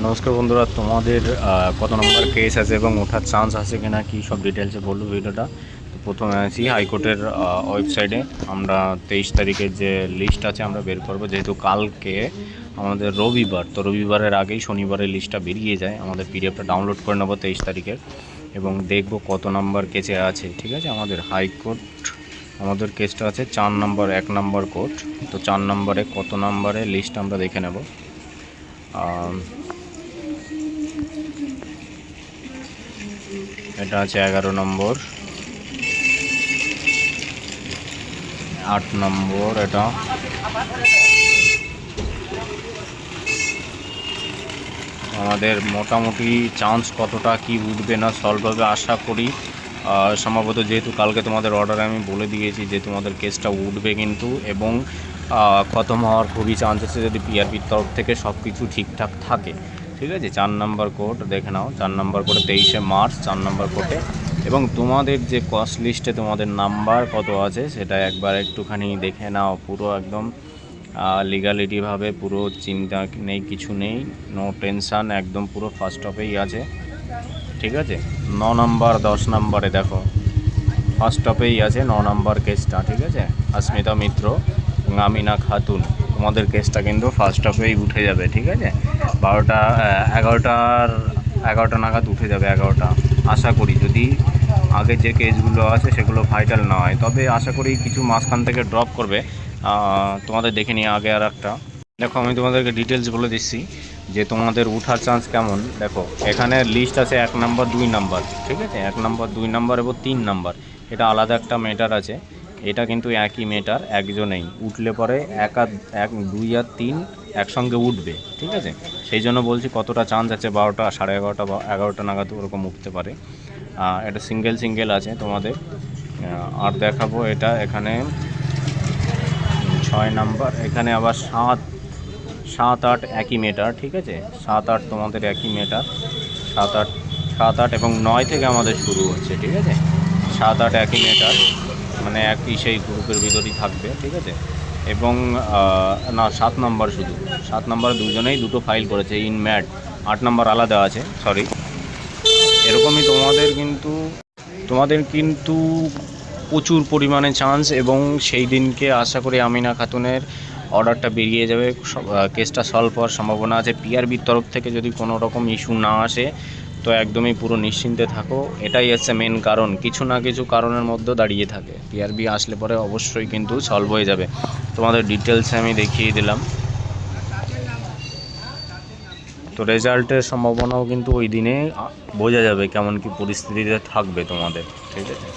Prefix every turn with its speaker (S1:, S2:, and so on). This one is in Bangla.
S1: নমস্কার বন্ধুরা, তোমাদের কত নম্বর কেস আছে এবং ওঠার চান্স আছে কিনা কি সব ডিটেলসে বলবো ভিডিওটা। তো প্রথমে আছি হাইকোর্টের ওয়েবসাইটে। আমরা 23 তারিখের যে লিস্ট আছে আমরা বের করবো, যেহেতু কালকে আমাদের রবিবার, তো রবিবারের আগেই শনিবারের লিস্টটা বেরিয়ে যায়। আমাদের পিডিএফটা ডাউনলোড করে নেবো 23 তারিখের এবং দেখব কত নম্বর কেসে আছে। ঠিক আছে, আমাদের হাইকোর্ট আমাদের কেসটা আছে 4 নম্বর 1 নম্বর কোর্ট। তো 4 নম্বরে কত নম্বরে লিস্ট আমরা দেখে নেব। এটা আছে 11 নম্বর, 8 নম্বর। এটা আমাদের মোটামুটি চান্স কতটা কি উঠবে না সলভ হবে আশা করি। সম্ভবত যেহেতু কালকে তোমাদের অর্ডারে আমি বলে দিয়েছি যে তোমাদের কেসটা উঠবে কিন্তু, এবং খতম হওয়ার খুবই চান্স আছে যদি পিআরপির তরফ থেকে সব কিছু ঠিকঠাক থাকে। ঠিক আছে, 4 নম্বর কোর্ট দেখে নাও। 4 নম্বর কোর্টে 23শে মার্চ 4 নম্বর কোর্টে, এবং তোমাদের যে কস্ট লিস্টে তোমাদের নাম্বার কত আছে সেটা একবার একটুখানি দেখে নাও। পুরো একদম লিগালিটিভাবে, পুরো চিন্তা নেই, কিছু নেই, নো টেনশান, একদম পুরো ফার্স্ট টপেই আছে। ঠিক আছে, 9 নম্বর 10 নম্বরে দেখো ফার্স্ট টপেই আছে 9 নম্বর কেসটা। ঠিক আছে, अस्मिता মিত্র এবং আমিনা খাতুন, তোমাদের কেসটা কিন্তু ফার্স্ট টপেই উঠে যাবে। ঠিক আছে, 11টা নাগাদ উঠে যাবে, 11টা আশা করি। যদি আগে যে কেসগুলো আছে সেগুলো ভাইটাল না হয়, তবে আশা করি কিছু মাঝখান থেকে ড্রপ করবে। তোমাদের দেখে নিয়ে আগে আর একটা দেখো, আমি তোমাদেরকে ডিটেলস বলে দিচ্ছি যে তোমাদের উঠার চান্স কেমন। দেখো এখানে লিস্ট আছে 1 নম্বর 2 নম্বর। ঠিক আছে, 1 নম্বর 2 নম্বর এবং 3 নম্বর, এটা আলাদা একটা মেটার আছে। এটা কিন্তু একই মেটার, একজনেই উঠলে পরে 1 2 আর 3 একসঙ্গে উঠবে। ঠিক আছে, সেই জন্য বলছি কতটা চান্স আছে, 12টা 11:30 বা 11টা নাগাদ ওরকম উঠতে পারে। এটা সিঙ্গেল আছে তোমাদের। আর দেখাবো এটা এখানে 6 নম্বর, এখানে আবার 7 8 একই মেটার। ঠিক আছে, 7 8 তোমাদের একই মেটার। 7 8 এবং 9 থেকে আমাদের শুরু হচ্ছে। ঠিক আছে, 7 8 একই মেটার, মানে একই সেই গ্রুপের ভিতরেই থাকবে। ঠিক আছে, এবং না 7 নম্বর, শুধু 7 নম্বর দুজনেই দুটো ফাইল করেছে ইন ম্যাট। 8 নম্বর আলাদা আছে, সরি। এরকমই তোমাদের কিন্তু প্রচুর পরিমাণে চান্স, এবং সেই দিনকে আশা করি আমিনা খাতুনের অর্ডারটা বেরিয়ে যাবে, কেসটা সলভ হওয়ার সম্ভাবনা আছে। পিআরবির তরফ থেকে যদি কোনো রকম ইস্যু না আসে তো একদমই পুরো নিশ্চিন্তে থাকো। এটাই হচ্ছে মেন কারণ, কিছু না কিছু কারণের মধ্যে দাঁড়িয়ে থাকে। পিআরবি আসলে পরে অবশ্যই কিন্তু সলভ হয়ে যাবে। তোমাদের ডিটেলসে আমি দেখিয়ে দিলাম। তো রেজাল্টের সম্ভাবনাও কিন্তু ওই দিনে বোঝা যাবে কেমন কি পরিস্থিতিতে থাকবে তোমাদের। ঠিক আছে।